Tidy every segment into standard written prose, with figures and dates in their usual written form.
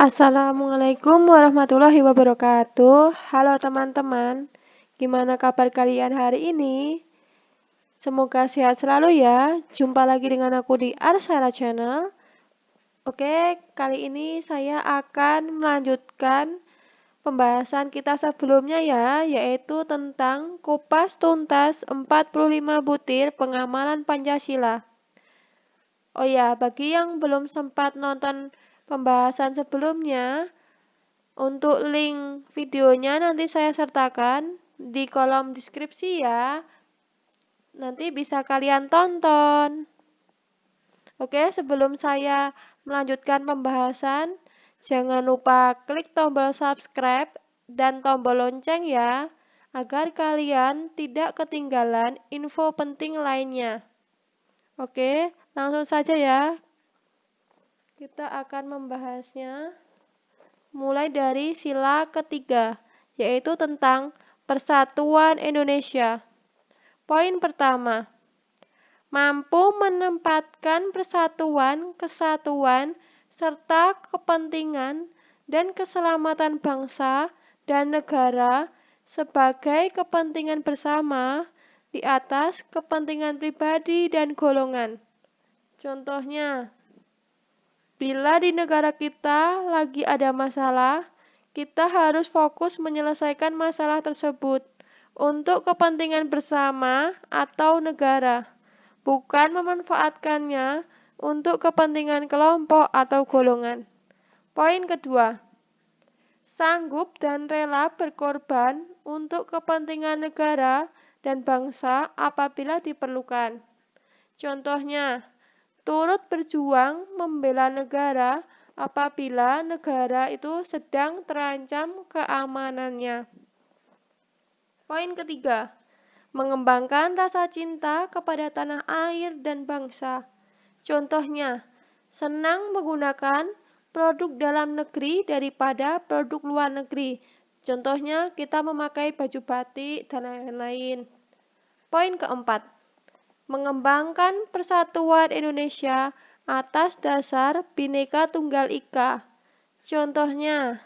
Assalamualaikum warahmatullahi wabarakatuh. Halo teman-teman, gimana kabar kalian hari ini? Semoga sehat selalu ya. Jumpa lagi dengan aku di Arsala Channel. Oke, kali ini saya akan melanjutkan pembahasan kita sebelumnya ya, yaitu tentang kupas tuntas 45 butir pengamalan Pancasila. Oh ya, bagi yang belum sempat nonton pembahasan sebelumnya, untuk link videonya nanti saya sertakan di kolom deskripsi ya. Nanti bisa kalian tonton. Oke, sebelum saya melanjutkan pembahasan, jangan lupa klik tombol subscribe dan tombol lonceng ya, agar kalian tidak ketinggalan info penting lainnya. Oke, langsung saja ya. Kita akan membahasnya. Mulai dari sila ketiga, yaitu tentang Persatuan Indonesia. Poin pertama, mampu menempatkan persatuan, kesatuan, serta kepentingan dan keselamatan bangsa dan negara sebagai kepentingan bersama di atas kepentingan pribadi dan golongan. Contohnya, bila di negara kita lagi ada masalah, kita harus fokus menyelesaikan masalah tersebut untuk kepentingan bersama atau negara, bukan memanfaatkannya untuk kepentingan kelompok atau golongan. Poin kedua, sanggup dan rela berkorban untuk kepentingan negara dan bangsa apabila diperlukan. Contohnya, turut berjuang membela negara apabila negara itu sedang terancam keamanannya. Poin ketiga, mengembangkan rasa cinta kepada tanah air dan bangsa. Contohnya, senang menggunakan produk dalam negeri daripada produk luar negeri. Contohnya, kita memakai baju batik dan lain-lain. Poin keempat, mengembangkan persatuan Indonesia atas dasar Bhinneka Tunggal Ika. Contohnya,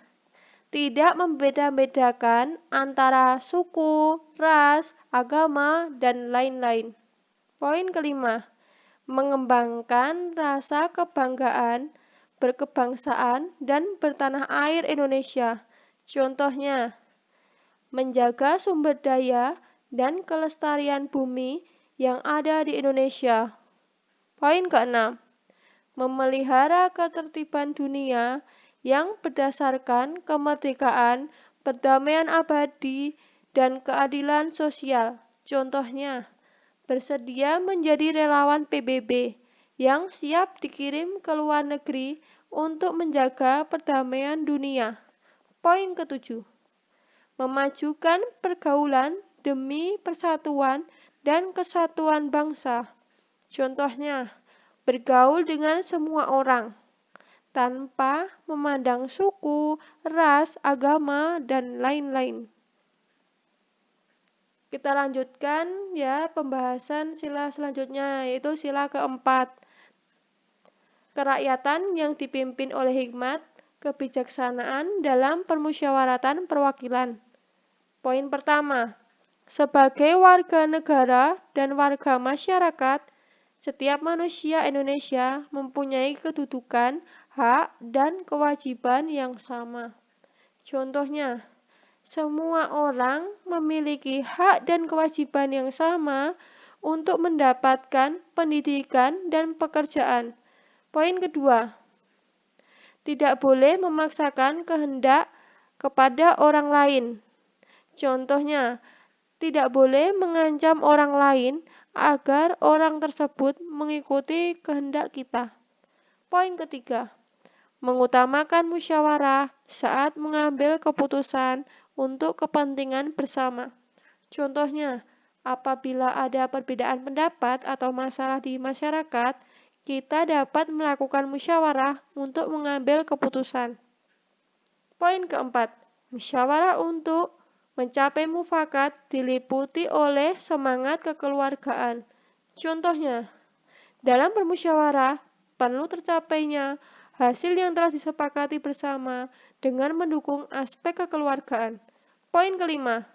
tidak membeda-bedakan antara suku, ras, agama, dan lain-lain. Poin kelima, mengembangkan rasa kebanggaan, berkebangsaan, dan bertanah air Indonesia. Contohnya, menjaga sumber daya dan kelestarian bumi yang ada di Indonesia. Poin keenam, memelihara ketertiban dunia yang berdasarkan kemerdekaan, perdamaian abadi, dan keadilan sosial. Contohnya, bersedia menjadi relawan PBB yang siap dikirim ke luar negeri untuk menjaga perdamaian dunia. Poin ketujuh, memajukan pergaulan demi persatuan dan kesatuan bangsa. Contohnya, bergaul dengan semua orang, tanpa memandang suku, ras, agama, dan lain-lain. Kita lanjutkan ya pembahasan sila selanjutnya, yaitu sila keempat. Kerakyatan yang dipimpin oleh hikmat, kebijaksanaan dalam permusyawaratan perwakilan. Poin pertama, sebagai warga negara dan warga masyarakat, setiap manusia Indonesia mempunyai kedudukan, hak, dan kewajiban yang sama. Contohnya, semua orang memiliki hak dan kewajiban yang sama untuk mendapatkan pendidikan dan pekerjaan. Poin kedua, tidak boleh memaksakan kehendak kepada orang lain. Contohnya, tidak boleh mengancam orang lain agar orang tersebut mengikuti kehendak kita. Poin ketiga, mengutamakan musyawarah saat mengambil keputusan untuk kepentingan bersama. Contohnya, apabila ada perbedaan pendapat atau masalah di masyarakat, kita dapat melakukan musyawarah untuk mengambil keputusan. Poin keempat, musyawarah untuk mencapai mufakat diliputi oleh semangat kekeluargaan. Contohnya, dalam bermusyawarah perlu tercapainya hasil yang telah disepakati bersama dengan mendukung aspek kekeluargaan. Poin kelima,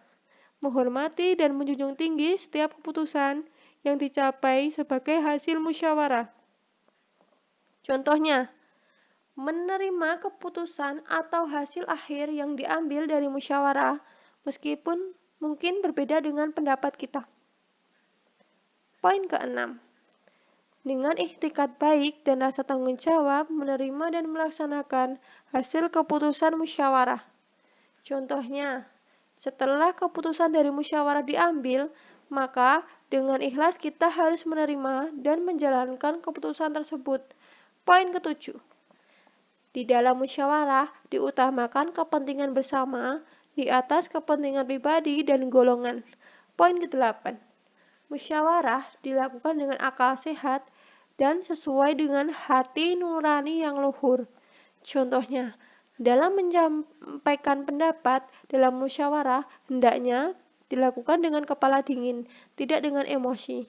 menghormati dan menjunjung tinggi setiap keputusan yang dicapai sebagai hasil musyawarah. Contohnya, menerima keputusan atau hasil akhir yang diambil dari musyawarah meskipun mungkin berbeda dengan pendapat kita. Poin keenam, dengan ikhtikat baik dan rasa tanggung jawab menerima dan melaksanakan hasil keputusan musyawarah. Contohnya, setelah keputusan dari musyawarah diambil, maka dengan ikhlas kita harus menerima dan menjalankan keputusan tersebut. Poin ketujuh, di dalam musyawarah diutamakan kepentingan bersama di atas kepentingan pribadi dan golongan. Poin ke-8, musyawarah dilakukan dengan akal sehat dan sesuai dengan hati nurani yang luhur. Contohnya, dalam menyampaikan pendapat dalam musyawarah hendaknya dilakukan dengan kepala dingin, tidak dengan emosi.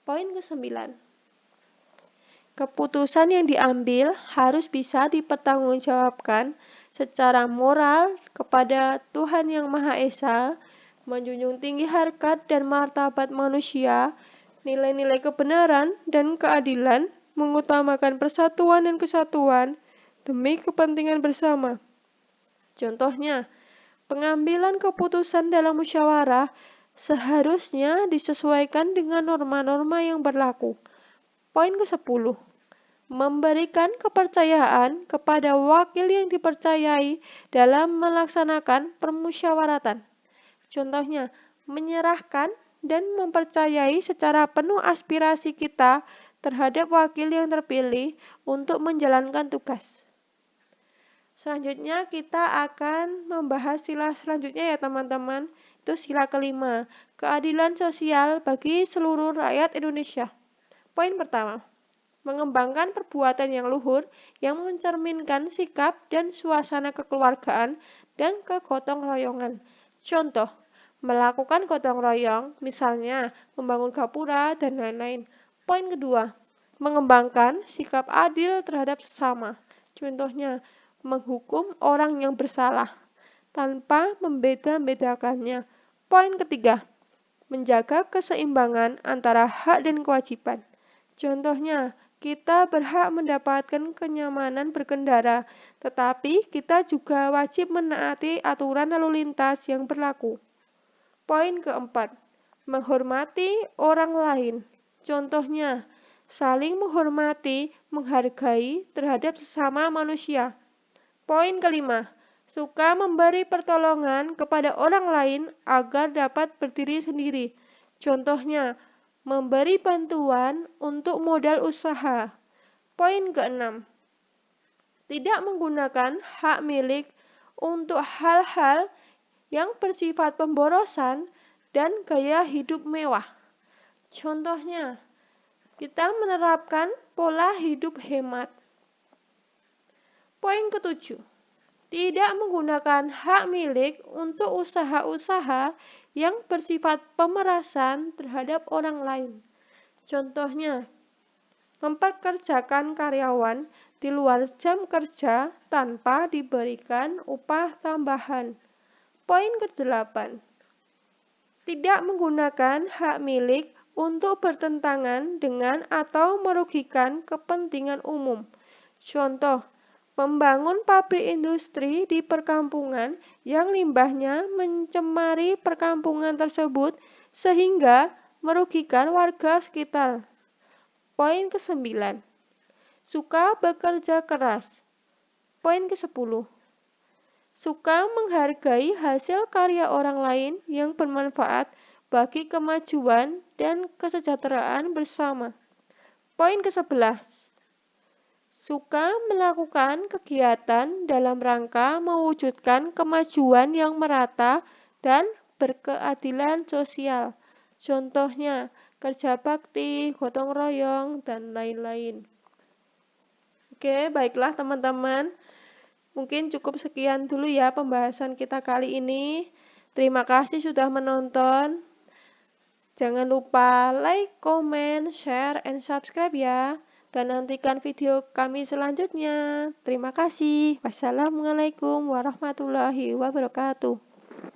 Poin ke-9, keputusan yang diambil harus bisa dipertanggungjawabkan secara moral kepada Tuhan Yang Maha Esa, menjunjung tinggi harkat dan martabat manusia, nilai-nilai kebenaran dan keadilan, mengutamakan persatuan dan kesatuan demi kepentingan bersama. Contohnya, pengambilan keputusan dalam musyawarah seharusnya disesuaikan dengan norma-norma yang berlaku. Poin ke-10, memberikan kepercayaan kepada wakil yang dipercayai dalam melaksanakan permusyawaratan. Contohnya, menyerahkan dan mempercayai secara penuh aspirasi kita terhadap wakil yang terpilih untuk menjalankan tugas. Selanjutnya kita akan membahas sila selanjutnya ya teman-teman. Itu sila kelima, keadilan sosial bagi seluruh rakyat Indonesia. Poin pertama, mengembangkan perbuatan yang luhur yang mencerminkan sikap dan suasana kekeluargaan dan kegotong royongan. Contoh, melakukan gotong royong, misalnya membangun gapura dan lain-lain. Poin kedua, mengembangkan sikap adil terhadap sesama. Contohnya, menghukum orang yang bersalah tanpa membeda-bedakannya. Poin ketiga, menjaga keseimbangan antara hak dan kewajiban. Contohnya, kita berhak mendapatkan kenyamanan berkendara, tetapi kita juga wajib menaati aturan lalu lintas yang berlaku. Poin keempat, menghormati orang lain. Contohnya, saling menghormati, menghargai terhadap sesama manusia. Poin kelima, suka memberi pertolongan kepada orang lain agar dapat berdiri sendiri. Contohnya, memberi bantuan untuk modal usaha. Poin keenam, tidak menggunakan hak milik untuk hal-hal yang bersifat pemborosan dan gaya hidup mewah. Contohnya, kita menerapkan pola hidup hemat. Poin ketujuh, tidak menggunakan hak milik untuk usaha-usaha yang bersifat pemerasan terhadap orang lain. Contohnya, mempekerjakan karyawan di luar jam kerja tanpa diberikan upah tambahan. Poin ke-8, tidak menggunakan hak milik untuk bertentangan dengan atau merugikan kepentingan umum. Contoh, membangun pabrik industri di perkampungan yang limbahnya mencemari perkampungan tersebut sehingga merugikan warga sekitar. Poin ke-9, suka bekerja keras. Poin ke-10, suka menghargai hasil karya orang lain yang bermanfaat bagi kemajuan dan kesejahteraan bersama. Poin ke-11, suka melakukan kegiatan dalam rangka mewujudkan kemajuan yang merata dan berkeadilan sosial. Contohnya, kerja bakti, gotong royong, dan lain-lain. Oke, baiklah teman-teman. Mungkin cukup sekian dulu ya pembahasan kita kali ini. Terima kasih sudah menonton. Jangan lupa like, comment, share, and subscribe ya. dan nantikan video kami selanjutnya. Terima kasih. Wassalamualaikum warahmatullahi wabarakatuh.